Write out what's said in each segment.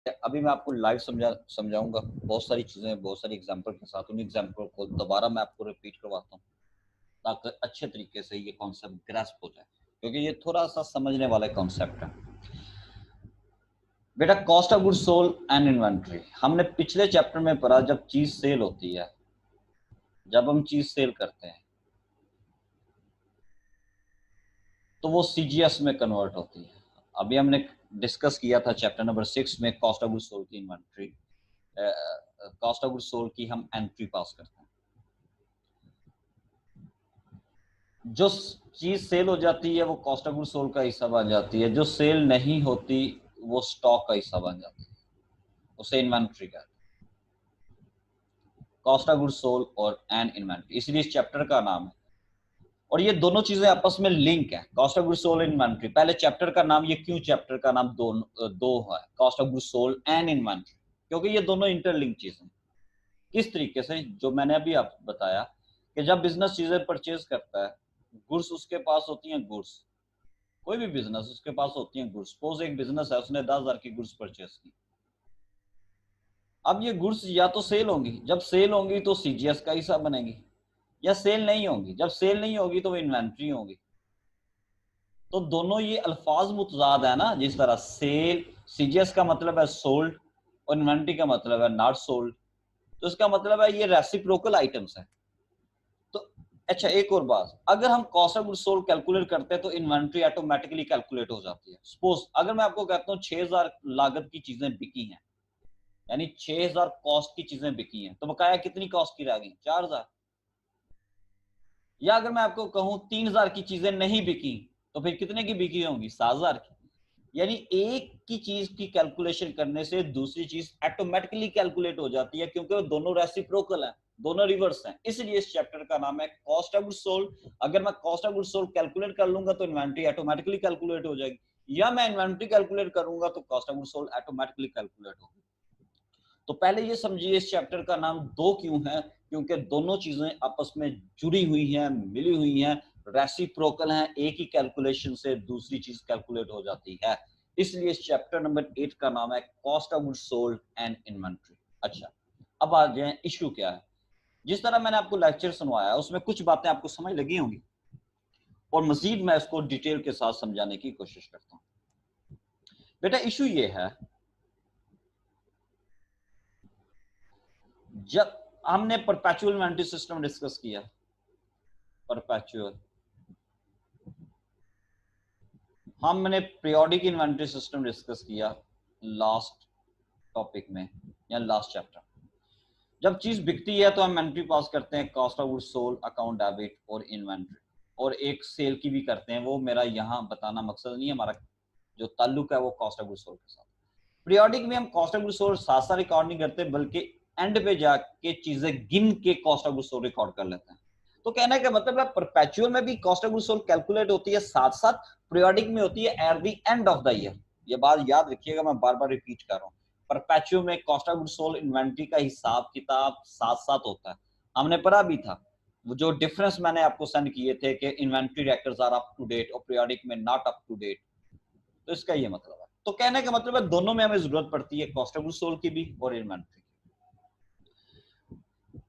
अभी मैं आपको लाइव समझाऊंगा बहुत सारी चीजें, बहुत सारी एग्जांपल के साथ। उन एग्जांपल को दोबारा मैं आपको रिपीट करवाता हूँ ताकि अच्छे तरीके से ये कॉन्सेप्ट ग्रैस्प हो जाए, क्योंकि ये थोड़ा सा समझने वाला कॉन्सेप्ट है। बेटा, cost of goods sold and inventory हमने पिछले चैप्टर में पढ़ा। जब चीज सेल होती है, जब हम चीज सेल करते हैं तो वो सीजीएस में कन्वर्ट होती है। अभी हमने डिस्कस किया था चैप्टर नंबर 6 में कॉस्ट ऑफ गुड्स सोल्ड की inventory, cost of goods sold की हम एंट्री पास करते हैं। जो चीज सेल हो जाती है वो कॉस्ट ऑफ गुड्स सोल्ड का हिस्सा बन जाती है, जो सेल नहीं होती वो स्टॉक का हिस्सा बन जाती है, उसे इन्वेंट्री कहते हैं। कॉस्ट ऑफ गुड्स सोल्ड और एंड इन्वेंट्री, इसलिए इस चैप्टर का नाम है। और ये दोनों चीजें आपस में लिंक है, कॉस्ट ऑफ गुड्स सोल्ड और इन्वेंट्री। पहले चैप्टर का नाम, ये क्यों चैप्टर का नाम दो है, cost of goods sold and inventory, क्योंकि ये दोनों इंटरलिंक चीजें। किस तरीके से? जो मैंने अभी आपको बताया कि जब बिजनेस चीजें परचेज करता है, गुड्स उसके पास होती हैं, गुड्स, कोई भी बिजनेस उसके पास होती है गुड्स। सपोज एक बिजनेस है, उसने 10,000 की गुड्स परचेज की। अब ये गुड्स या तो सेल होंगी, जब सेल होंगी तो सीजीएस का हिस्सा बनेगी, या सेल नहीं होंगी, जब सेल नहीं होगी तो वो इन्वेंट्री होगी। तो दोनों ये अल्फाज मुतजाद है ना, जिस तरह सेल, सीजीएस का मतलब है सोल्ड और इन्वेंट्री का मतलब है नॉट सोल्ड, तो इसका मतलब है ये रेसिप्रोकल आइटम्स है। तो अच्छा, एक और बात, अगर हम cost of goods sold calculate करते हैं तो इन्वेंट्री ऑटोमेटिकली कैलकुलेट हो जाती है। सपोज अगर मैं आपको कहता हूँ 6,000 लागत की चीजें बिकी हैं, यानी 6,000 कॉस्ट की चीजें बिकी हैं, तो बकाया कितनी कॉस्ट की रह गई? 4,000। या अगर मैं आपको कहूं 3,000 की चीजें नहीं बिकी, तो फिर कितने की बिकी होंगी? 7,000 की। यानी एक की चीज की कैलकुलेशन करने से दूसरी चीज ऑटोमेटिकली कैलकुलेट हो जाती है, क्योंकि वो दोनों रेसिप्रोकल हैं, दोनों रिवर्स हैं। इसलिए इस चैप्टर का नाम है कॉस्ट ऑफ गुड्स सोल्ड। अगर मैं cost of goods sold calculate कर लूंगा तो इन्वेंट्री ऑटोमेटिकली कैलकुलेट हो जाएगी, या मैं इन्वेंट्री कैलकुलेट करूंगा तो cost of goods sold automatically calculate होगी। तो पहले ये समझिए इस चैप्टर का नाम दो क्यों है, क्योंकि दोनों चीजें आपस में जुड़ी हुई हैं, मिली हुई हैं, रेसिप्रोकल हैं। एक ही कैलकुलेशन से दूसरी चीज कैलकुलेट हो जाती है। इसलिए इस चैप्टर नंबर 8 का नाम है cost of goods sold and inventory. अच्छा, अब आ जाए इश्यू क्या है। जिस तरह मैंने आपको लेक्चर सुनवाया उसमें कुछ बातें आपको समझ लगी होंगी, और मजीद मैं इसको डिटेल के साथ समझाने की कोशिश करता हूं। बेटा, इश्यू ये है, जब हमने परपेचुअल इन्वेंटरी सिस्टम डिस्कस किया, परपेचुअल, हमने पीरियोडिक इन्वेंटरी सिस्टम डिस्कस किया लास्ट टॉपिक में या लास्ट चैप्टर। जब चीज बिकती है तो हम इन्वेंटरी पास करते हैं, cost of goods sold, account debit और इन्वेंटरी, और एक सेल की भी करते हैं। वो मेरा यहाँ बताना मकसद नहीं है, हमारा जो ताल्लुक है वो कॉस्ट ऑफ गुड्स सोल्ड के साथ। पीरियोडिक में हम कॉस्ट ऑफ गुड्स सोल्ड साथ साथ रिकॉर्ड नहीं करते, बल्कि एंड पे जाके चीजें गिन के cost of goods sold record कर लेते हैं। तो कहने का मतलब है परपेचुअल में भी cost of goods sold calculate होती है, साथ साथ पीरियोडिक में होती है at the end of the year. ये बात याद रखिएगा, मैं बार बार रिपीट कर रहा हूँ। परपेचुअल में cost of goods sold inventory का हिसाब किताब साथ साथ होता है। हमने पढ़ा भी था, वो जो डिफरेंस मैंने आपको सेंड किए थे कि inventory records are up to date और पीरियोडिक में नॉट अप टू डेट। तो इसका ये मतलब है। तो कहने का मतलब है दोनों में हमें जरूरत पड़ती है, कॉस्ट ऑफ गुड्स सोल्ड की भी और इन्वेंटरी की।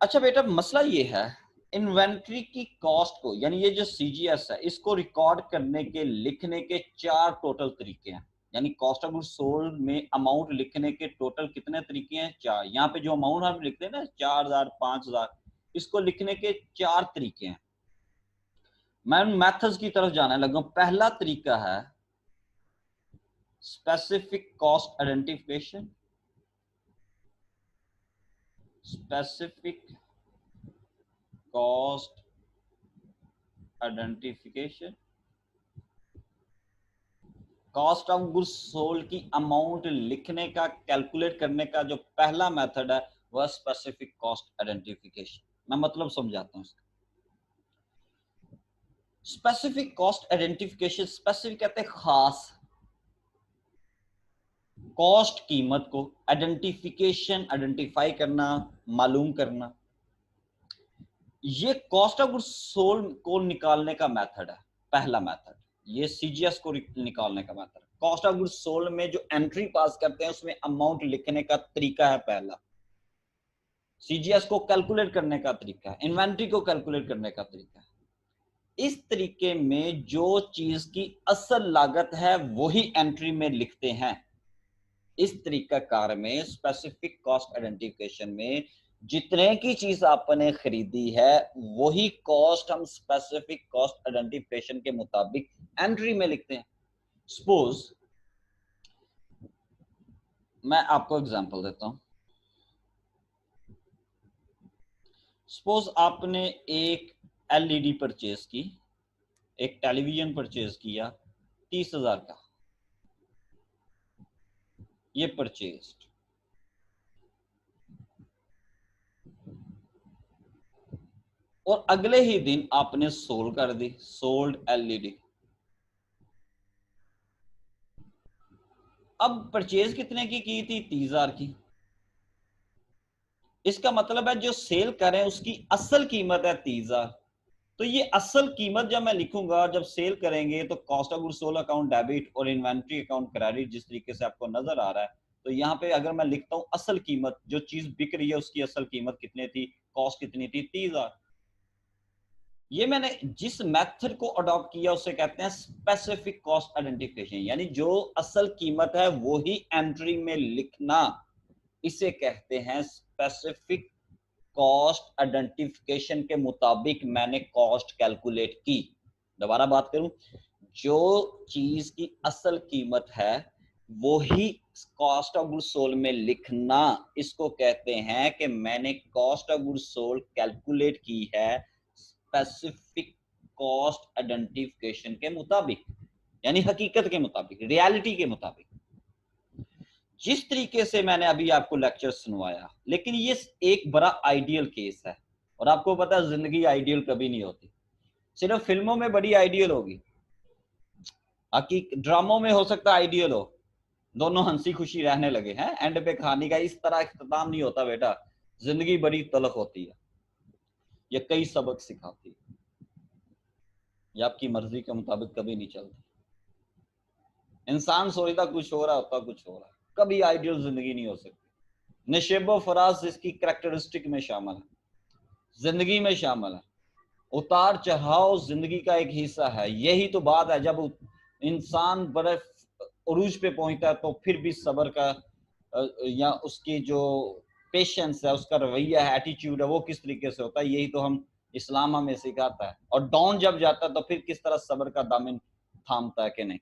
अच्छा बेटा, मसला ये है, इन्वेंटरी की कॉस्ट को, यानी ये जो सीजीएस है, इसको रिकॉर्ड करने के, लिखने के 4 टोटल तरीके हैं। यानी कॉस्ट ऑफ गुड्स सोल्ड में अमाउंट लिखने के टोटल कितने तरीके हैं? 4। यहाँ पे जो अमाउंट हम लिखते हैं ना, 4,000, 5,000, इसको लिखने के 4 तरीके हैं। मैं उन मेथड्स की तरफ जाने लगा। पहला तरीका है specific cost identification, specific cost identification। Cost of goods sold की अमाउंट लिखने का, कैलकुलेट करने का जो पहला मेथड है वह स्पेसिफिक कॉस्ट आइडेंटिफिकेशन। मैं मतलब समझाता हूँ इसका। स्पेसिफिक कॉस्ट आइडेंटिफिकेशन, स्पेसिफिक कहते हैं खास, कॉस्ट कीमत को, आइडेंटिफिकेशन आइडेंटिफाई करना, मालूम करना। ये कॉस्ट ऑफ गुड्स सोल्ड को निकालने का मेथड है, पहला मेथड। ये सीजीएस को निकालने का मेथड है। कॉस्ट ऑफ गुड्स सोल्ड में जो एंट्री पास करते हैं उसमें अमाउंट लिखने का तरीका है पहला, सीजीएस को कैलकुलेट करने का तरीका है, इन्वेंट्री को कैलकुलेट करने का तरीका है। इस तरीके में जो चीज की असल लागत है वही एंट्री में लिखते हैं। इस तरीका कार में स्पेसिफिक कॉस्ट आइडेंटिफिकेशन में जितने की चीज आपने खरीदी है वही कॉस्ट हम स्पेसिफिक कॉस्ट आइडेंटिफिकेशन के मुताबिक एंट्री में लिखते हैं। सपोज मैं आपको एग्जांपल देता हूं। सपोज आपने एक एलईडी परचेज की, एक टेलीविजन परचेज किया 30,000 का, ये परचेज, और अगले ही दिन आपने सोल्ड कर दी, सोल्ड एलईडी। अब परचेज कितने की थी? 30,000 की। इसका मतलब है जो सेल करें उसकी असल कीमत है 30,000। तो ये असल कीमत जब मैं लिखूंगा, जब सेल करेंगे तो cost of goods sold account debit और इन्वेंट्री अकाउंट क्रेडिट, जिस तरीके से आपको नजर आ रहा है। तो यहाँ पे अगर मैं लिखता हूं असल कीमत, जो चीज बिक रही है उसकी असल कीमत कितनी थी, कॉस्ट कितनी थी? 30,000। ये मैंने जिस मेथड को अडॉप्ट किया उसे कहते हैं स्पेसिफिक कॉस्ट आइडेंटिफिकेशन, यानी जो असल कीमत है वो ही एंट्री में लिखना, इसे कहते हैं स्पेसिफिक कॉस्ट आइडेंटिफिकेशन के मुताबिक मैंने कॉस्ट कैलकुलेट की। दोबारा बात करूं, जो चीज की असल कीमत है वो ही कॉस्ट ऑफ गुड्स सोल्ड में लिखना, इसको कहते हैं कि मैंने cost of goods sold calculate की है स्पेसिफिक कॉस्ट आइडेंटिफिकेशन के मुताबिक, यानी हकीकत के मुताबिक, रियलिटी के मुताबिक। जिस तरीके से मैंने अभी आपको लेक्चर सुनवाया, लेकिन ये एक बड़ा आइडियल केस है, और आपको पता है जिंदगी आइडियल कभी नहीं होती, सिर्फ फिल्मों में बड़ी आइडियल होगी, ड्रामों में हो सकता है आइडियल हो, दोनों हंसी खुशी रहने लगे हैं, एंड पे कहानी का इस तरह इख्तिताम नहीं होता बेटा। जिंदगी बड़ी तलख होती है, ये कई सबक सिखाती है, ये आपकी मर्जी के मुताबिक कभी नहीं चलती। इंसान सोचता कुछ हो रहा होता कुछ हो रहा, कभी आइडियल जिंदगी नहीं हो सकती। नशेबो फराज इसकी कैरेक्टरिस्टिक में शामिल है, जिंदगी में शामिल है। उतार चढ़ाव जिंदगी का एक हिस्सा है। यही तो बात है, जब इंसान बड़े उरूज पे पहुंचता है तो फिर भी सब्र का या उसकी जो पेशेंस है, उसका रवैया है, एटीट्यूड है, वो किस तरीके से होता है, यही तो हम इस्लाम हमें सिखाता है। और डाउन जब जाता है तो फिर किस तरह सब्र का दामन थामता है कि नहीं।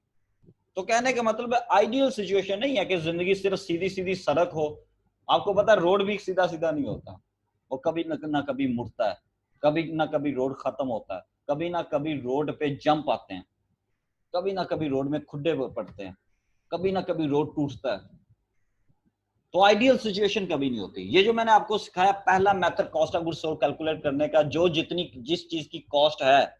तो कहने का मतलब है आइडियल सिचुएशन नहीं है कि जिंदगी सिर्फ सीधी सीधी सड़क हो। आपको पता है रोड भी सीधा सीधा नहीं होता, वो कभी ना कभी मुड़ता है, कभी ना कभी रोड खत्म होता है, कभी ना कभी रोड पे जंप आते हैं, कभी ना कभी रोड में खुड्डे पड़ते हैं, कभी ना कभी रोड टूटता है। तो आइडियल सिचुएशन कभी नहीं होती। ये जो मैंने आपको सिखाया पहला method cost of goods sold calculate करने का, जो जितनी जिस चीज की कॉस्ट है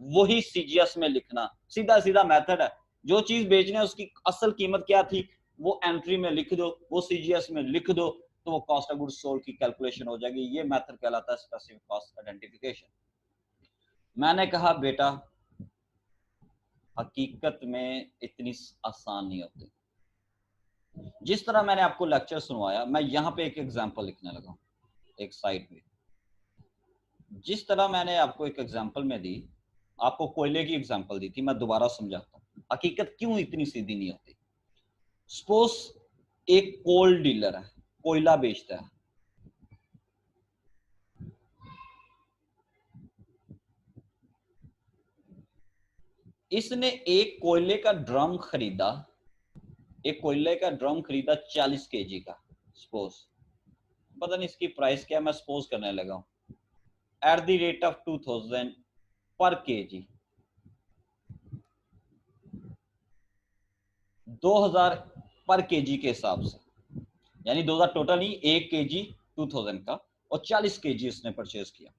वही सीजीएस में लिखना, सीधा सीधा मेथड है। जो चीज बेचने है उसकी असल कीमत क्या थी वो एंट्री में लिख दो, वो सीजीएस में लिख दो, तो वो कॉस्ट ऑफ गुड्स सोल्ड की कैलकुलेशन हो जाएगी। ये मेथड कहलाता है स्पेसिफिक कॉस्ट आइडेंटिफिकेशन। मैंने कहा बेटा हकीकत में इतनी आसान नहीं होती। जिस तरह मैंने आपको लेक्चर सुनवाया, मैं यहाँ पे एक एग्जांपल लिखने लगा एक साइड में। जिस तरह मैंने आपको एक एग्जांपल में दी, आपको कोयले की एग्जांपल दी थी, मैं दोबारा समझाता हूँ हकीकत क्यों इतनी सीधी नहीं होती। सपोज एक कोल डीलर है, कोयला बेचता है। इसने एक कोयले का ड्रम खरीदा, एक कोयले का ड्रम खरीदा 40 केजी का। सपोज पता नहीं इसकी प्राइस क्या, मैं सपोज करने लगा हूं एट द रेट ऑफ 2000 पर केजी, 2000 पर केजी के हिसाब से, यानी 2000 टोटल नहीं, 1 केजी 2000 का, और 40 केजी इसने परचेज किया।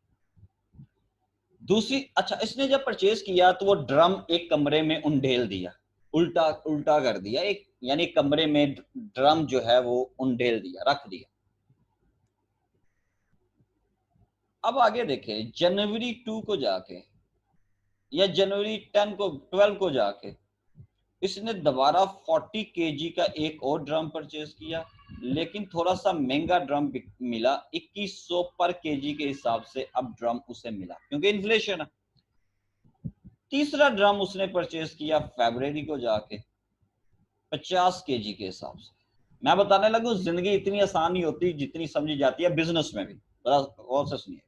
दूसरी, अच्छा इसने जब परचेज किया तो वो ड्रम एक कमरे में उंडेल दिया, उल्टा उल्टा कर दिया, एक यानी कमरे में ड्रम जो है वो उंडेल दिया, रख दिया। अब आगे देखें, जनवरी 2 को जाके या जनवरी 10 को 12 को जाके इसने दोबारा 40 केजी का एक और ड्रम परचेज किया, लेकिन थोड़ा सा महंगा ड्रम मिला, 2100 पर केजी के हिसाब से अब ड्रम उसे मिला, क्योंकि इन्फ्लेशन है। तीसरा ड्रम उसने परचेज किया फरवरी को जाके 50 केजी के हिसाब से। मैं बताने लगूं, जिंदगी इतनी आसान नहीं होती जितनी समझी जाती है बिजनेस में भी, बड़ा गौर से सुनिए।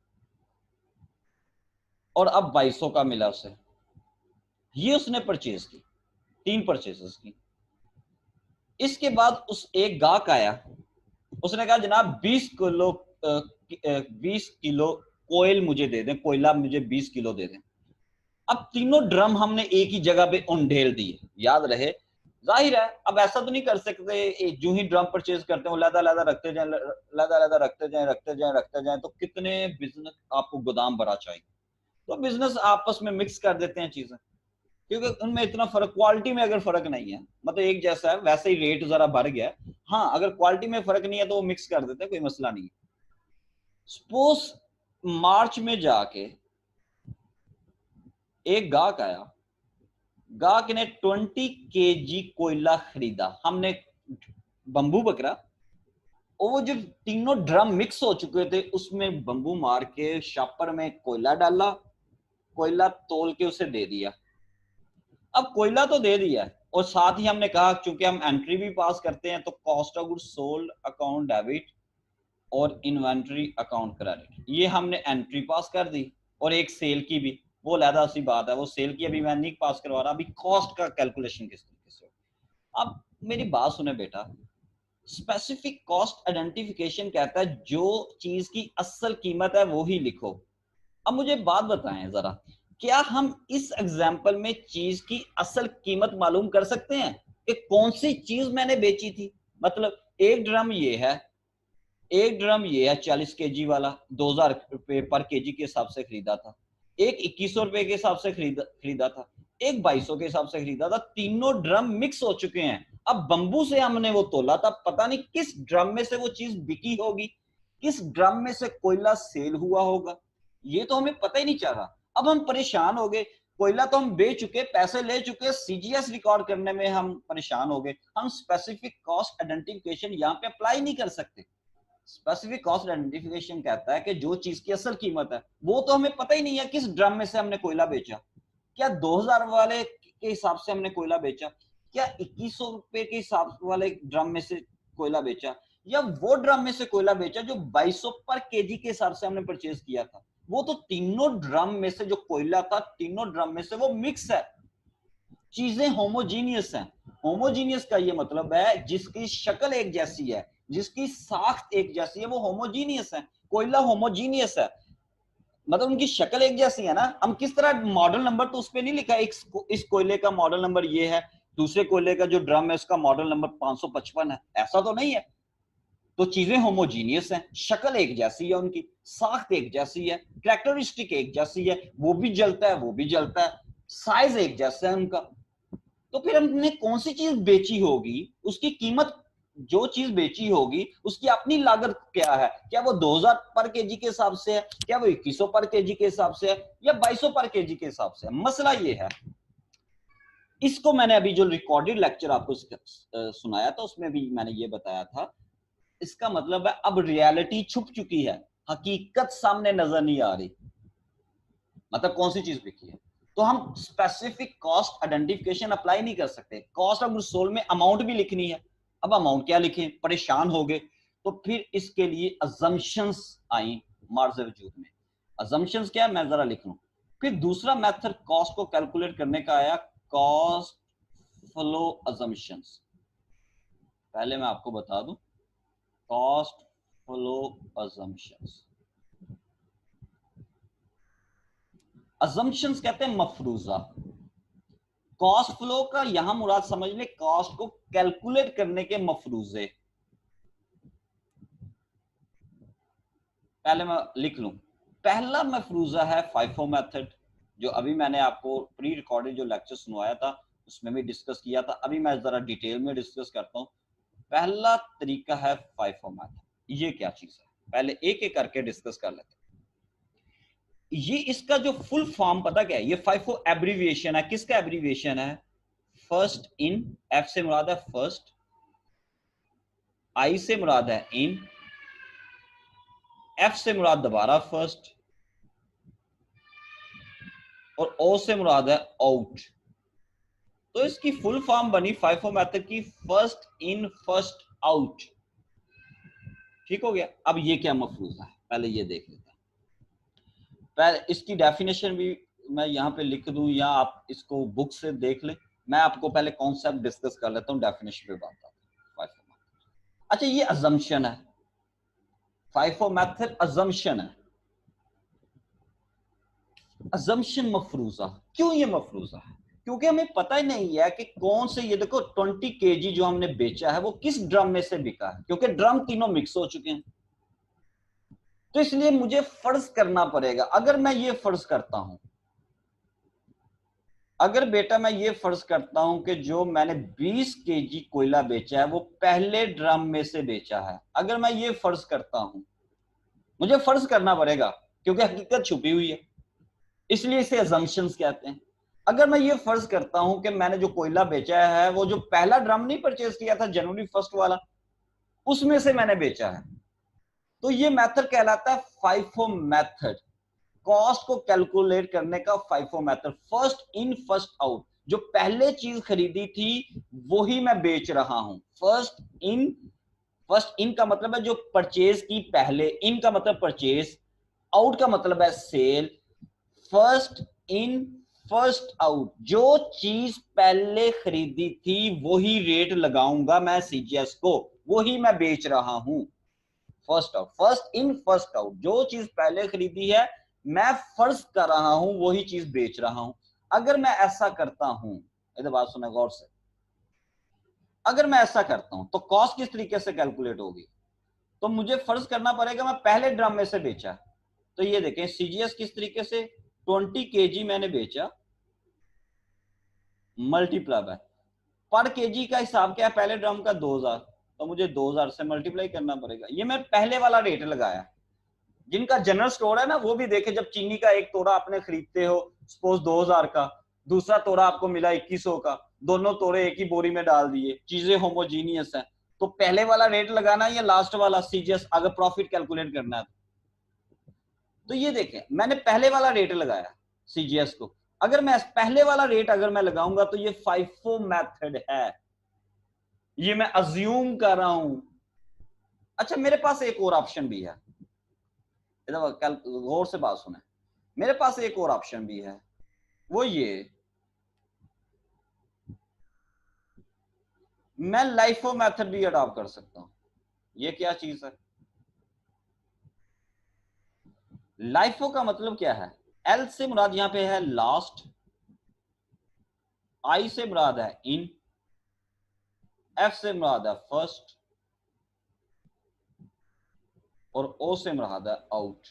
और अब 2200 का मिला उसे, ये उसने परचेज की, 3 परचेजेस की। इसके बाद उस एक गाहक आया, उसने कहा जनाब 20 किलो कोयल मुझे दे दें, कोयला मुझे 20 किलो दे दें। अब तीनों ड्रम हमने एक ही जगह पे उंडेल दिए, याद रहे। जाहिर है अब ऐसा तो नहीं कर सकते जो ही ड्रम परचेज करते हो लदा लदा रखते जाए, लदा लदा रखते जाए, तो कितने बिजनेस आपको गोदाम भरा चाहिए। तो बिजनेस आपस में मिक्स कर देते हैं चीजें, क्योंकि उनमें इतना फर्क, क्वालिटी में अगर फर्क नहीं है, मतलब एक जैसा है, वैसे ही रेट जरा बढ़ गया। हाँ, अगर क्वालिटी में फर्क नहीं है तो वो मिक्स कर देते हैं, कोई मसला नहीं। सपोज मार्च में जाके एक गाहक आया, गाहक ने 20 केजी कोयला खरीदा, हमने बंबू बकरा, और वो जो तीनों ड्रम मिक्स हो चुके थे उसमें बंबू मार के शापर में कोयला डाला, कोयला तोल के उसे दे दिया। अब कोयला तो दे दिया, और साथ ही हमने कहा चूंकि हम एंट्री भी पास करते हैं तो cost of goods sold account debit और इन्वेंट्री अकाउंट क्रेडिट, ये हमने एंट्री पास कर दी, और एक सेल की भी, वो लहदा सी बात है, वो सेल की अभी मैं नहीं पास करवा रहा, अभी कॉस्ट का कैलकुलेशन किस तरीके से। अब मेरी बात सुने बेटा, स्पेसिफिक कॉस्ट आइडेंटिफिकेशन कहता है जो चीज की असल कीमत है वो ही लिखो। अब मुझे बात बताएं जरा, क्या हम इस एग्जाम्पल में चीज की असल कीमत मालूम कर सकते हैं कि कौन सी चीज मैंने बेची थी? मतलब एक ड्रम ये है, एक ड्रम ये है 40 केजी वाला, 2000 रुपए पर केजी के हिसाब से खरीदा था, एक 2100 रुपए के हिसाब से खरीदा था, एक 2200 के हिसाब से खरीदा था, तीनों ड्रम मिक्स हो चुके हैं। अब बंबू से हमने वो तोला था, पता नहीं किस ड्रम में से वो चीज बिकी होगी, किस ड्रम में से कोयला सेल हुआ होगा, ये तो हमें पता ही नहीं चल रहा। अब हम परेशान हो गए, कोयला तो हम बेच चुके, पैसे ले चुके, सीजीएस रिकॉर्ड करने में हम परेशान हो गए, हम स्पेसिफिक कॉस्ट आइडेंटिफिकेशन यहाँ पे अप्लाई नहीं कर सकते। स्पेसिफिक कॉस्ट आइडेंटिफिकेशन कहता है कि जो चीज की असल कीमत है वो तो हमें पता ही नहीं है, किस ड्रम में से हमने कोयला बेचा, क्या 2000 वाले के हिसाब से हमने कोयला बेचा, क्या 2100 रुपए के हिसाब वाले ड्रम में से कोयला बेचा, या वो ड्रम में से कोयला बेचा जो 2200 पर केजी के हिसाब से हमने परचेज किया था। वो तो तीनों ड्रम में से जो कोयला था, तीनों ड्रम में से वो मिक्स है, चीजें होमोजीनियस हैं। होमोजीनियस का ये मतलब है जिसकी शक्ल एक जैसी है, जिसकी साख्त एक जैसी है, वो होमोजीनियस है। कोयला होमोजीनियस है, मतलब उनकी शक्ल एक जैसी है ना। हम किस तरह, मॉडल नंबर तो उस पर नहीं लिखा इस कोयले का मॉडल नंबर ये है, दूसरे कोयले का जो ड्रम है उसका मॉडल नंबर 555 है, ऐसा तो नहीं है। तो चीजें होमोजीनियस हैं, शक्ल एक जैसी है, उनकी साख्त एक जैसी है, कैरेक्टरिस्टिक एक जैसी है, वो भी जलता है वो भी जलता है, साइज एक जैसा है उनका। तो फिर हमने कौन सी चीज बेची होगी, उसकी कीमत, जो चीज बेची होगी उसकी अपनी लागत क्या है, क्या वो 2000 पर केजी के हिसाब से है, क्या वो 2100 पर केजी के हिसाब से है, या 2200 पर केजी के हिसाब से है। मसला ये है, इसको मैंने अभी जो रिकॉर्डेड लेक्चर आपको सुनाया था उसमें भी मैंने ये बताया था। इसका मतलब है अब रियलिटी छुप चुकी है, हकीकत सामने नजर नहीं आ रही, मतलब कौन सी चीज बिकी है। तो हम स्पेसिफिक कॉस्ट आइडेंटिफिकेशन अप्लाई नहीं कर सकते। कॉस्ट ऑफ गुड्स सोल्ड में अमाउंट भी लिखनी है, अब अमाउंट क्या लिखें, परेशान हो गए। तो फिर इसके लिए अजम्पशंस आई मार्ज वजूद में। अजम्पशंस क्या है, मैं जरा लिख लूं। फिर दूसरा मेथड कॉस्ट को कैलकुलेट करने का आया, कॉस्ट फ्लो अजम्पशंस। पहले मैं आपको बता दूं, कॉस्ट फ्लो अजम्पशंस। अजम्पशंस कहते हैं मफरूजा। कॉस्ट फ्लो का यहां मुराद समझ लें कॉस्ट को कैलकुलेट करने के मफरूजे। पहले मैं लिख लूं, पहला मफरूजा है फाइफो मेथड, जो अभी मैंने आपको प्री रिकॉर्डेड जो लेक्चर सुनवाया था उसमें भी डिस्कस किया था, अभी मैं जरा डिटेल में डिस्कस करता हूं। पहला तरीका है फाइफो मेथड। ये क्या चीज है, पहले एक एक करके डिस्कस कर लेते हैं। ये इसका जो फुल फॉर्म पता क्या है, ये फाइफो एब्रीविएशन है। किसका एब्रीविएशन है? फर्स्ट इन, एफ से मुराद है फर्स्ट, आई से मुराद है इन, एफ से मुराद दोबारा फर्स्ट, और ओ से मुराद है आउट। तो इसकी फुल फॉर्म बनी फाइफो मेथड की, फर्स्ट इन फर्स्ट आउट। ठीक हो गया। अब ये क्या मफरूजा है, पहले ये देख लेते हैं। पहले इसकी डेफिनेशन भी मैं यहाँ पे लिख दूं या आप इसको बुक से देख लें। मैं आपको पहले कॉन्सेप्ट डिस्कस कर लेता हूँ, डेफिनेशन पे बात आता हूँ। अच्छा, ये अजम्पशन है, फाइफो मेथड अजम्पशन है। अजम्पशन मफरूजा, क्यों ये मफरूजा है? क्योंकि हमें पता ही नहीं है कि कौन से, ये देखो 20 केजी जो हमने बेचा है वो किस ड्रम में से बिका है, क्योंकि ड्रम तीनों मिक्स हो चुके हैं। तो इसलिए मुझे फर्ज करना पड़ेगा, अगर मैं ये फर्ज करता हूं, अगर बेटा मैं ये फर्ज करता हूं कि जो मैंने 20 केजी कोयला बेचा है वो पहले ड्रम में से बेचा है, अगर मैं ये फर्ज करता हूं, मुझे फर्ज करना पड़ेगा क्योंकि हकीकत छुपी हुई है, इसलिए इसे अजम्पशंस कहते हैं। अगर मैं ये फर्ज करता हूं कि मैंने जो कोयला बेचा है वो जो पहला ड्रम नहीं परचेज किया था जनवरी 1 वाला, उसमें से मैंने बेचा है, तो ये मेथड कहलाता है फाइफो मेथड। कॉस्ट को कैलकुलेट करने का FIFO method, first in first out. जो पहले चीज खरीदी थी वही मैं बेच रहा हूं। फर्स्ट इन, फर्स्ट इन का मतलब है जो परचेज की पहले, इन का मतलब परचेज, आउट का मतलब है sale. First in first out, जो चीज पहले खरीदी थी वही रेट लगाऊंगा मैं सीजीएस को, वही मैं बेच रहा हूं। First out, first in first out, जो चीज पहले खरीदी है मैं फर्ज कर रहा हूं वही चीज बेच रहा हूं। अगर मैं ऐसा करता हूं, इधर बात सुने गौर से, अगर मैं ऐसा करता हूं तो कॉस्ट किस तरीके से कैलकुलेट होगी? तो मुझे फर्ज करना पड़ेगा मैं पहले ड्रम में से बेचा। तो ये देखें सीजीएस किस तरीके से, 20 केजी मैंने बेचा, मल्टीप्लाई बाय पर केजी का हिसाब क्या है, पहले ड्रम का 2000, तो मुझे 2000 से मल्टीप्लाई करना पड़ेगा। ये मैं पहले वाला रेट लगाया। जिनका जनरल स्टोर है ना वो भी देखे, जब चीनी का एक तोड़ा आपने खरीदते हो सपोज 2000 का, दूसरा तोड़ा आपको मिला 2100 का, दोनों तोड़े एक ही बोरी में डाल दिए, चीजें होमोजीनियस है, तो पहले वाला रेट लगाना है या लास्ट वाला सीजीएस, अगर प्रॉफिट कैलकुलेट करना है तो ये देखें मैंने पहले वाला रेट लगाया सीजीएस को। अगर मैं पहले वाला रेट अगर मैं लगाऊंगा तो ये फाइफो मेथड है, ये मैं अज्यूम कर रहा हूं। अच्छा, मेरे पास एक और ऑप्शन भी है, गौर से बात सुने, मेरे पास एक और ऑप्शन भी है, वो ये, मैं लाइफो मेथड भी अडॉप्ट कर सकता हूं। ये क्या चीज है? लाइफो का मतलब क्या है? एल से मुराद यहां पे है लास्ट, आई से मुराद है इन, एफ से मुराद है फर्स्ट, और ओ से मुराद है आउट।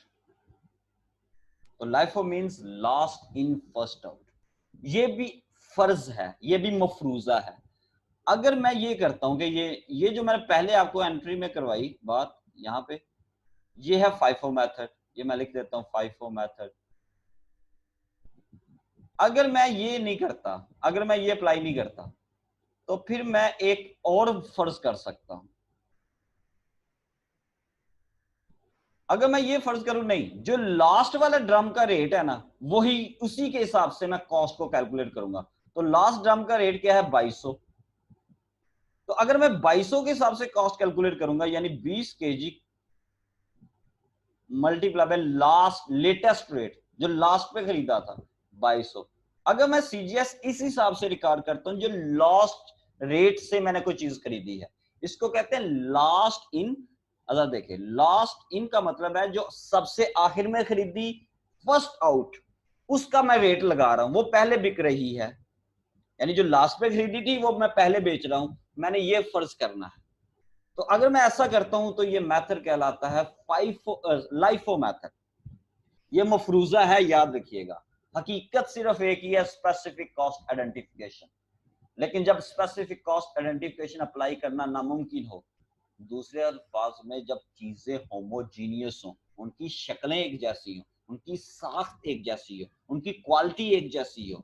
तो LIFO means last in first out. ये भी फर्ज है, ये भी मफरूजा है। अगर मैं ये करता हूं कि ये जो मैंने पहले आपको एंट्री में करवाई बात, यहां पे ये है फाइफो मेथड, ये मैं लिख देता हूं फाइफो मेथड। अगर मैं ये नहीं करता, अगर मैं ये अप्लाई नहीं करता, तो फिर मैं एक और फर्ज कर सकता हूं। अगर मैं ये फर्ज करूं नहीं, जो लास्ट वाला ड्रम का रेट है ना वही, उसी के हिसाब से मैं कॉस्ट को कैलकुलेट करूंगा। तो लास्ट ड्रम का रेट क्या है? 2200। तो अगर मैं 2200 के हिसाब से कॉस्ट कैलकुलेट करूंगा, यानी 20 KG multiply by last latest rate, जो लास्ट पे खरीदा था 2200। अगर मैं सीजीएस इस हिसाब से रिकॉर्ड करता हूं जो लास्ट रेट से मैंने कोई चीज खरीदी है, इसको कहते हैं लास्ट इन। अगर देखें लास्ट इन का मतलब है जो सबसे आखिर में खरीदी, फर्स्ट आउट, उसका मैं रेट लगा रहा हूं, वो पहले बिक रही है, यानी जो लास्ट पे खरीदी थी वो मैं पहले बेच रहा हूं, मैंने ये फर्ज करना है। तो अगर मैं ऐसा करता हूं तो ये मेथड कहलाता है लाइफो मेथड। ये मफरूजा है, याद रखिएगा। हकीकत सिर्फ एक ही है, स्पेसिफिक कॉस्ट आइडेंटिफिकेशन। लेकिन जब स्पेसिफिक कॉस्ट आइडेंटिफिकेशन अप्लाई करना नामुमकिन हो, दूसरे अल्फाज में जब चीजें होमोजीनियस हो, उनकी शक्लें एक जैसी हो, उनकी साख्त एक जैसी हो, उनकी क्वालिटी एक जैसी हो,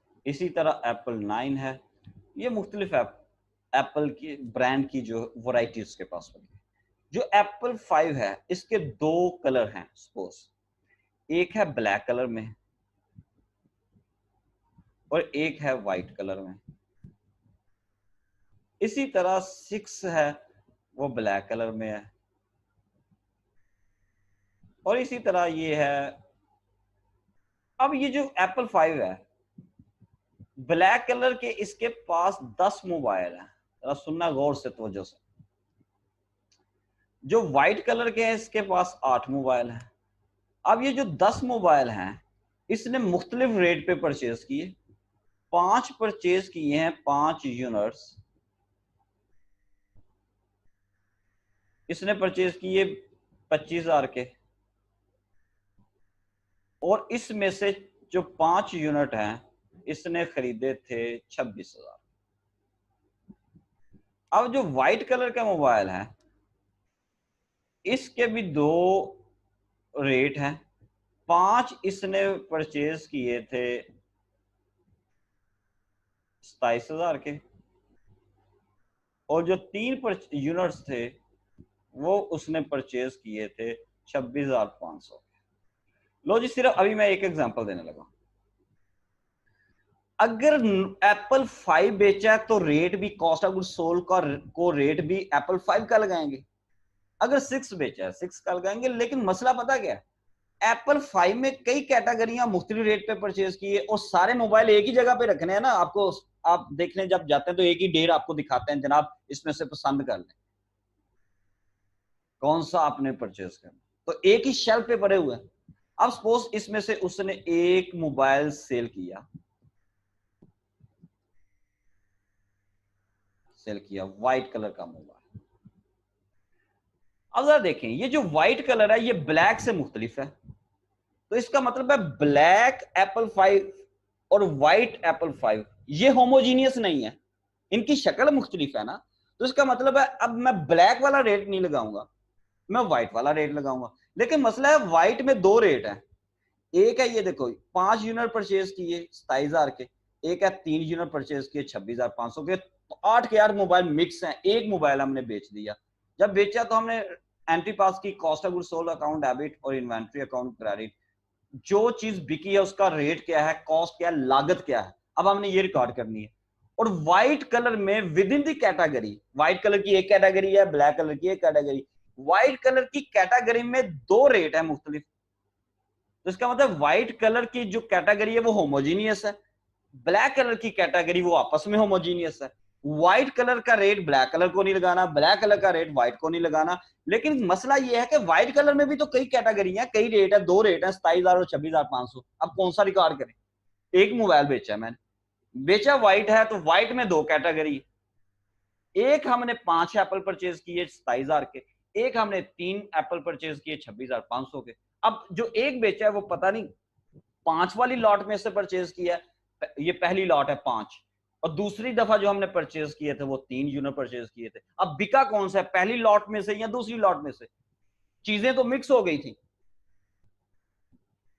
इसी तरह एप्पल 9 है, ये मुख्तलिफ एप्पल की ब्रांड की जो वैरायटी उसके पास होगी। जो एप्पल 5 है इसके दो कलर हैं सपोज, एक है ब्लैक कलर में और एक है वाइट कलर में। इसी तरह 6 है वो ब्लैक कलर में है और इसी तरह ये है। अब ये जो एप्पल 5 है ब्लैक कलर के, इसके पास 10 मोबाइल है, जरा सुनना गौर से तवज्जो से। जो व्हाइट कलर के हैं इसके पास 8 मोबाइल है। अब ये जो 10 मोबाइल हैं इसने मुख्तलिफ रेट पे परचेज किए, 5 परचेज किए हैं 5 यूनिट्स, इसने परचेज किए 25,000 के, और इसमें से जो 5 यूनिट हैं इसने खरीदे थे 26,000। अब जो व्हाइट कलर का मोबाइल है इसके भी दो रेट हैं, 5 इसने परचेज किए थे 27,000 के, और जो 3 यूनिट्स थे वो उसने परचेज किए थे 26,500। लो जी, सिर्फ अभी मैं एक एग्जांपल देने लगा। अगर एप्पल 5 बेचा तो रेट भी कॉस्ट ऑफ गुड्स सोल्ड का को रेट भी एप्पल 5 का लगाएंगे। अगर 6 बेचा है 6 का लगाएंगे। लेकिन मसला पता क्या है, एप्पल 5 में कई कैटेगरियां मुख्तलिफ रेट पे परचेज की है और सारे मोबाइल एक ही जगह पे रखने हैं ना आपको। आप देखने जब जाते हैं तो एक ही ढेर आपको दिखाते हैं, जनाब इसमें से पसंद कर लें कौन सा आपने परचेज करना, तो एक ही शेल्फ पे पड़े हुए हैं। अब सपोज इसमें से उसने एक मोबाइल सेल किया व्हाइट कलर का मोबाइल। अब जरा देखें, ये जो व्हाइट कलर है ये ब्लैक से मुख्तलिफ है, तो इसका मतलब है ब्लैक एप्पल 5 और व्हाइट एप्पल 5 ये होमोजीनियस नहीं है, इनकी शक्ल मुख्तलिफ है ना। तो इसका मतलब है अब मैं ब्लैक वाला रेट नहीं लगाऊंगा, मैं व्हाइट वाला रेट लगाऊंगा। लेकिन मसला है व्हाइट में दो रेट है, एक है ये देखो 5 यूनिट परचेज किए 27,000 के, एक है 3 यूनिट परचेज किए 26,500 के, तो 8 के 8 मोबाइल मिक्स हैं। एक मोबाइल हमने बेच दिया, जब बेचा तो हमने एंट्री पास की, cost of goods sold account debit और इन्वेंट्री अकाउंट क्रेडिट। जो चीज बिकी है उसका रेट क्या है, कॉस्ट क्या है, लागत क्या है, अब हमने ये रिकॉर्ड करनी है। और व्हाइट कलर में with in the category, white colour की एक कैटेगरी है, ब्लैक कलर की एक कैटेगरी, व्हाइट कलर की कैटेगरी में दो रेट है मुख्तलिफ। तो इसका मतलब व्हाइट कलर की जो कैटेगरी है वो होमोजीनियस है, ब्लैक कलर की कैटेगरी वो आपस में होमोजीनियस है। व्हाइट कलर का रेट ब्लैक कलर को नहीं लगाना, ब्लैक कलर का रेट व्हाइट को नहीं लगाना। लेकिन मसला ये है कि व्हाइट कलर में भी तो कई कैटेगरी है, कई रेट है, दो रेट है 27,000 और 26,500। अब कौन सा रिकॉर्ड करें, एक मोबाइल बेचा मैंने, बेचा व्हाइट है तो व्हाइट में दो कैटेगरी, एक हमने 5 एप्पल परचेज किए 27,000 के, एक हमने 3 एप्पल परचेज किए 26,500 के। अब जो एक बेचा है वो पता नहीं 5 वाली लॉट में से परचेज किया है, ये पहली लॉट है 5, और दूसरी दफा जो हमने परचेज किए थे वो 3 यूनिट परचेज किए थे। अब बिका कौन सा है, पहली लॉट में से या दूसरी लॉट में से? चीजें तो मिक्स हो गई थी।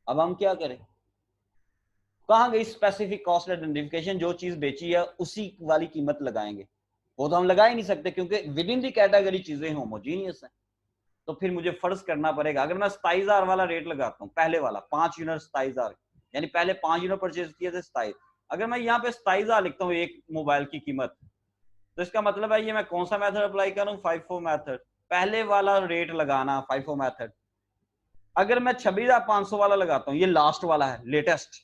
अब हम क्या करें, कहां गई स्पेसिफिक कॉस्ट आइडेंटिफिकेशन? जो चीज बेची है उसी वाली कीमत लगाएंगे, वो तो हम लगा ही नहीं सकते क्योंकि विद इन दी कैटेगरी चीजें होमोजीनियस हैं। तो फिर मुझे फर्ज करना पड़ेगा, अगर मैं 27,000 वाला रेट लगाता हूँ, पहले वाला 5 यूनिट 27,000, यानी पहले 5 यूनिट परचेज किए थे 27, अगर मैं यहाँ पे 27,000 लिखता हूँ एक मोबाइल की कीमत, तो इसका मतलब है ये मैं कौन सा मेथड अप्लाई करूँ, FIFO मेथड, पहले वाला रेट लगाना FIFO मेथड। अगर मैं 26,500 वाला लगाता हूँ, ये लास्ट वाला है लेटेस्ट,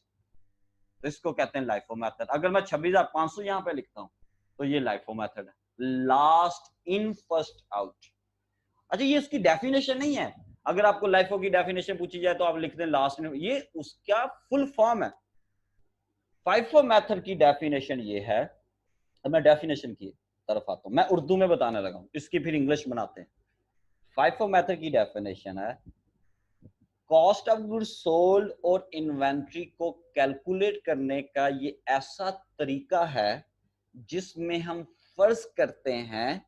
तो इसको कहते हैं लाइफो मेथड। अगर मैं 26,500 यहाँ पे लिखता हूँ तो ये लाइफो मेथड है, लास्ट इन फर्स्ट आउट। अच्छा, ये उसकी डेफिनेशन नहीं है, अगर आपको लाइफो की डेफिनेशन पूछी जाए तो आप लिखते हैं लास्ट इन, ये उसका फुल फॉर्म है। फाइफो मेथड की डेफिनेशन ये है, अब मैं डेफिनेशन की तरफ आता हूं, मैं उर्दू में बताने लगा हूं, इसकी फिर इंग्लिश बनाते हैं। फाइफो मेथड की डेफिनेशन है, कॉस्ट ऑफ गुड्स सोल्ड और इन्वेंट्री को कैलकुलेट करने का ये ऐसा तरीका है जिसमें हम फर्ज करते हैं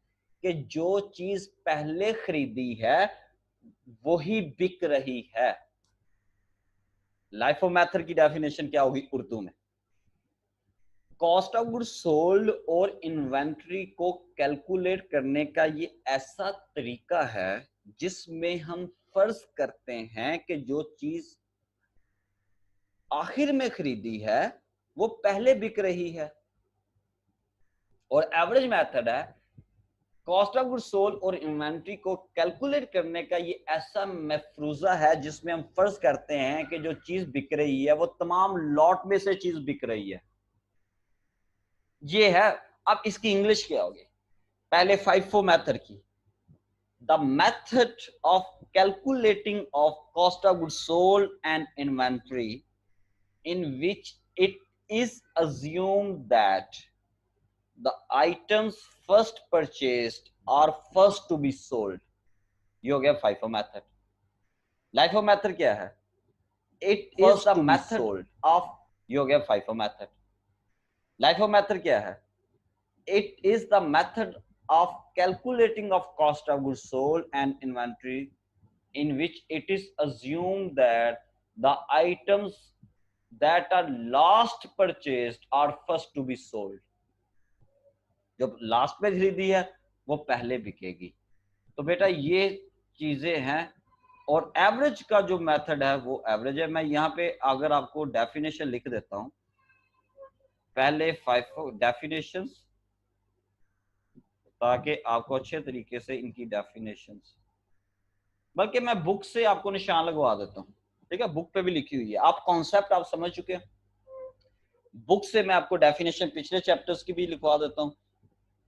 कि जो चीज पहले खरीदी है वही बिक रही है। लाइफो मेथड की डेफिनेशन क्या होगी उर्दू में, कॉस्ट ऑफ गुड्स सोल्ड और इन्वेंट्री को कैलकुलेट करने का ये ऐसा तरीका है जिसमें हम फर्ज करते हैं कि जो चीज आखिर में खरीदी है वो पहले बिक रही है, और एवरेज मेथड है कॉस्ट ऑफ गुड्स सोल्ड और इन्वेंट्री को कैलकुलेट करने का ये ऐसा मफरूजा है जिसमें हम फर्ज करते हैं कि जो चीज बिक रही है वो तमाम लॉट में से चीज बिक रही है। ये है। अब इसकी इंग्लिश क्या होगी? पहले FIFO मेथड की, the method of calculating of cost of goods sold and inventory in which it is assumed that the items first purchased are first to be sold। ये हो गया FIFO मेथड। LIFO मेथड क्या है? It is the method of, ये हो गया FIFO method. LIFO method क्या है? It is the method of calculating of cost of goods sold and inventory in which it is assumed that the items that are last purchased are first to be sold। जब last में खरीदी है वो पहले बिकेगी। तो बेटा ये चीजें हैं। और एवरेज का जो मेथड है वो एवरेज है। मैं यहाँ पे अगर आपको डेफिनेशन लिख देता हूं, पहले 5 डेफिनेशंस, ताकि आपको अच्छे तरीके से इनकी डेफिनेशंस, बल्कि मैं बुक से आपको निशान लगवा देता हूँ। ठीक है, बुक पे भी लिखी हुई है, आप कॉन्सेप्ट आप समझ चुके हैं। बुक से मैं आपको डेफिनेशन पिछले चैप्टर्स की भी लिखवा देता हूँ,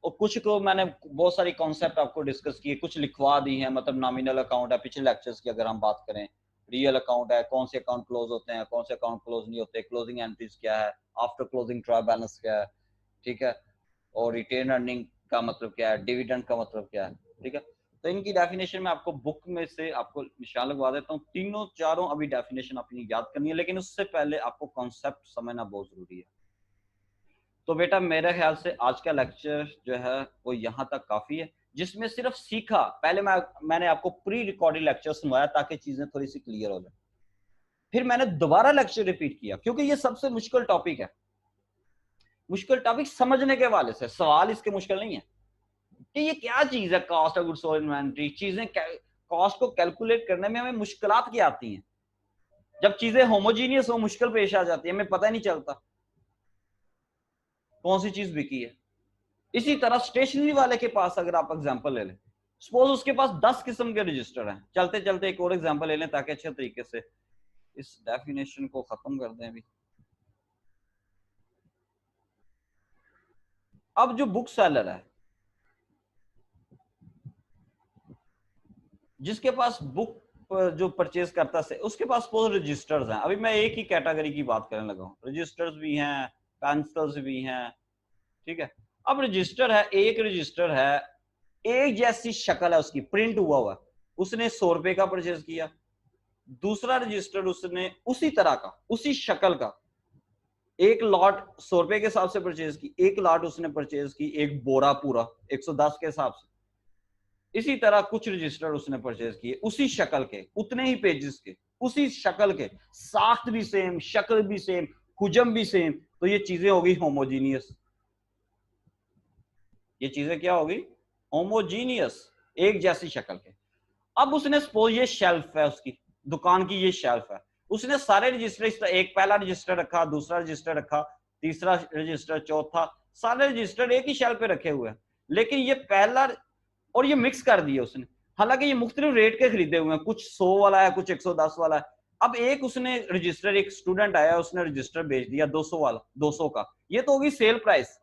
और कुछ को मैंने बहुत सारी कॉन्सेप्ट आपको डिस्कस किए, कुछ लिखवा दी हैं। मतलब नॉमिनल अकाउंट है पिछले लेक्चर्स की अगर हम बात करें, रियल अकाउंट है, कौन से अकाउंट क्लोज होते हैं, कौन से अकाउंट क्लोज नहीं होते, क्लोजिंग एंट्रीज क्या है, आफ्टर क्लोजिंग ट्रायल बैलेंस क्या है, ठीक है, और रिटेन अर्निंग का मतलब क्या है, डिविडेंड का मतलब क्या है। ठीक है, तो इनकी डेफिनेशन में आपको बुक में से आपको निशान लगवा देता हूँ। तीनों चारों अभी डेफिनेशन अपनी याद करनी है, लेकिन उससे पहले आपको कॉन्सेप्ट समझना बहुत जरूरी है। तो बेटा मेरे ख्याल से आज का लेक्चर जो है वो यहाँ तक काफी है, जिसमें सिर्फ सीखा। पहले मैंने आपको प्री रिकॉर्डेड लेक्चर सुनवाया ताकि चीजें थोड़ी सी क्लियर हो जाए, फिर मैंने दोबारा लेक्चर रिपीट किया क्योंकि ये सबसे मुश्किल टॉपिक है। मुश्किल टॉपिक समझने के वाले से, सवाल इसके मुश्किल नहीं है कि ये क्या चीज है cost of goods sold inventory. चीजें कॉस्ट को कैलकुलेट करने में हमें मुश्किलात क्या आती हैं? जब चीजें होमोजीनियस हो मुश्किल पेश आ जाती है, हमें पता ही नहीं चलता कौन सी चीज बिकी है। इसी तरह स्टेशनरी वाले के पास अगर आप एग्जांपल ले लें, सपोज उसके पास 10 किस्म के रजिस्टर हैं। चलते चलते एक और एग्जांपल ले लें ताकि अच्छे तरीके से इस डेफिनेशन को खत्म कर दें अभी। अब जो बुक सेलर है, जिसके पास बुक जो परचेज करता है उसके पास सपोज रजिस्टर्स हैं। अभी मैं एक ही कैटेगरी की बात करने लगा हूँ, रजिस्टर्स भी हैं, पेंसिल्स भी हैं। ठीक है, अब रजिस्टर है, एक रजिस्टर है, एक जैसी शक्ल है उसकी, प्रिंट हुआ, उसने 100 रुपए का परचेज किया। दूसरा रजिस्टर उसने उसी तरह का, उसी शक्ल का, एक लॉट 100 रुपए के हिसाब से परचेज की, एक लॉट उसने परचेज की एक बोरा पूरा 110 के हिसाब से। इसी तरह कुछ रजिस्टर उसने परचेज किए उसी शक्ल के, उतने ही पेजेस के, उसी शक्ल के, साख्त भी सेम, शक्ल भी सेम, हुजम भी सेम। तो ये चीजें होगी होमोजीनियस। ये चीजें क्या होगी? होमोजीनियस, एक जैसी शक्ल के। अब उसने सपोज ये शेल्फ है उसकी दुकान की, ये शेल्फ है, उसने सारे रजिस्टर इस तरह, एक पहला रजिस्टर रखा, दूसरा रजिस्टर रखा, तीसरा रजिस्टर, चौथा, सारे रजिस्टर एक ही शेल्फ पे रखे हुए हैं। लेकिन ये पहला और ये मिक्स कर दिए उसने, हालांकि ये मुख्तलिफ रेट के खरीदे हुए हैं, कुछ 100 वाला है, कुछ 110 वाला है। अब एक उसने रजिस्टर, एक स्टूडेंट आया उसने रजिस्टर बेच दिया 200 वाला, 200 का, ये तो होगी सेल प्राइस।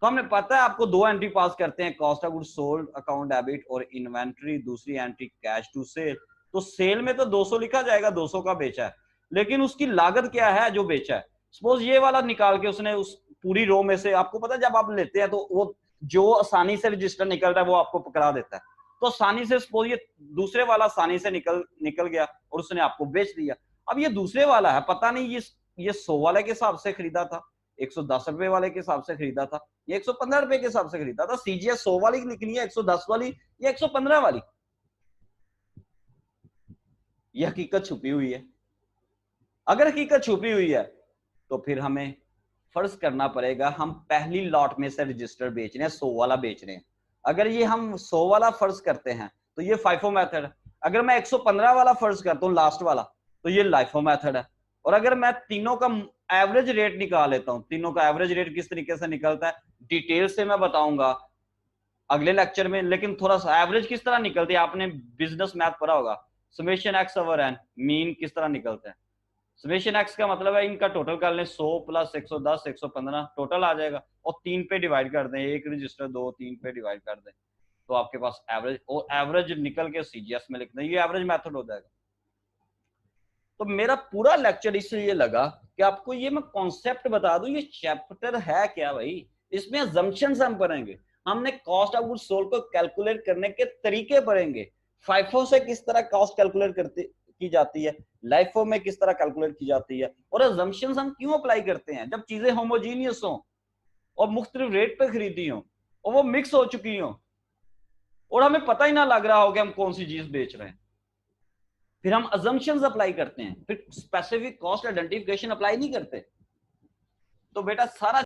तो हमने पता है आपको दो एंट्री पास करते हैं, cost of goods sold account debit और इन्वेंट्री, दूसरी एंट्री कैश टू सेल। तो सेल में तो 200 लिखा जाएगा, 200 का बेचा है, लेकिन उसकी लागत क्या है जो बेचा है। सपोज ये वाला निकाल के उसने उस पूरी रो में से, आपको पता है जब आप लेते हैं तो वो जो आसानी से रजिस्टर निकल रहा है वो आपको पकड़ा देता है। तो आसानी से सपोज ये दूसरे वाला आसानी से निकल गया और उसने आपको बेच दिया। अब ये दूसरे वाला है, पता नहीं ये 100 वाले के हिसाब से खरीदा था, 110 रुपए वाले के हिसाब से खरीदा था, ये 115 रुपए के हिसाब से खरीदा था। सीजीएस 100 वाली निकली है, 110 वाली या 115 वाली? ये हकीकत छुपी हुई है। अगर हकीकत छुपी हुई है तो फिर हमें फर्ज करना पड़ेगा हम पहली लॉट में से रजिस्टर बेच रहे हैं, 100 वाला बेच रहे हैं। अगर ये हम 100 वाला फर्ज करते हैं तो ये फाइफो मेथड है। अगर मैं 115 वाला फर्ज करता हूँ लास्ट वाला, तो ये लाइफो मेथड है। और अगर मैं तीनों का एवरेज रेट निकाल लेता हूँ, तीनों का एवरेज रेट किस तरीके से निकलता है डिटेल से मैं बताऊंगा अगले लेक्चर में, लेकिन थोड़ा सा एवरेज किस तरह निकलती है आपने बिजनेस मैथ पढ़ा होगा, summation x over n, mean किस तरह निकलता है। समेशन एक्स का मतलब है इनका टोटल कर लें 100 प्लस 110 115 टोटल आ जाएगा, और 3 पे डिवाइड कर दें, एक रजिस्टर 2 3 पे डिवाइड कर दें तो आपके पास एवरेज, और एवरेज निकल के सीजीएस में लिख दें, ये एवरेज मेथड हो जाएगा। तो मेरा पूरा लेक्चर इसलिए लगा कि आपको ये मैं कॉन्सेप्ट बता दूं, ये चैप्टर है क्या भाई, इसमें अजम्पशंस हम पढ़ेंगे, हमने कॉस्ट ऑफ गुड्स सोल्ड को कैलकुलेट करने के तरीके पढ़ेंगे, फाइफो से किस तरह कॉस्ट कैलकुलेट करते की जाती है, लाइफो में किस तरह कैलकुलेट की जाती है, और अजम्पशंस हम क्यों अप्लाई करते हैं जब चीजें होमोजीनियस हो और मुख्तलिफ रेट पे खरीदी हो और वो मिक्स हो चुकी हो और हमें पता ही ना लग रहा हो कि हम कौन सी चीज बेच रहे हैं, फिर हम अजम्पशंस अप्लाई करते हैं, फिर स्पेसिफिक कॉस्ट आइडेंटिफिकेशन अप्लाई नहीं करते। तो बेटा सारा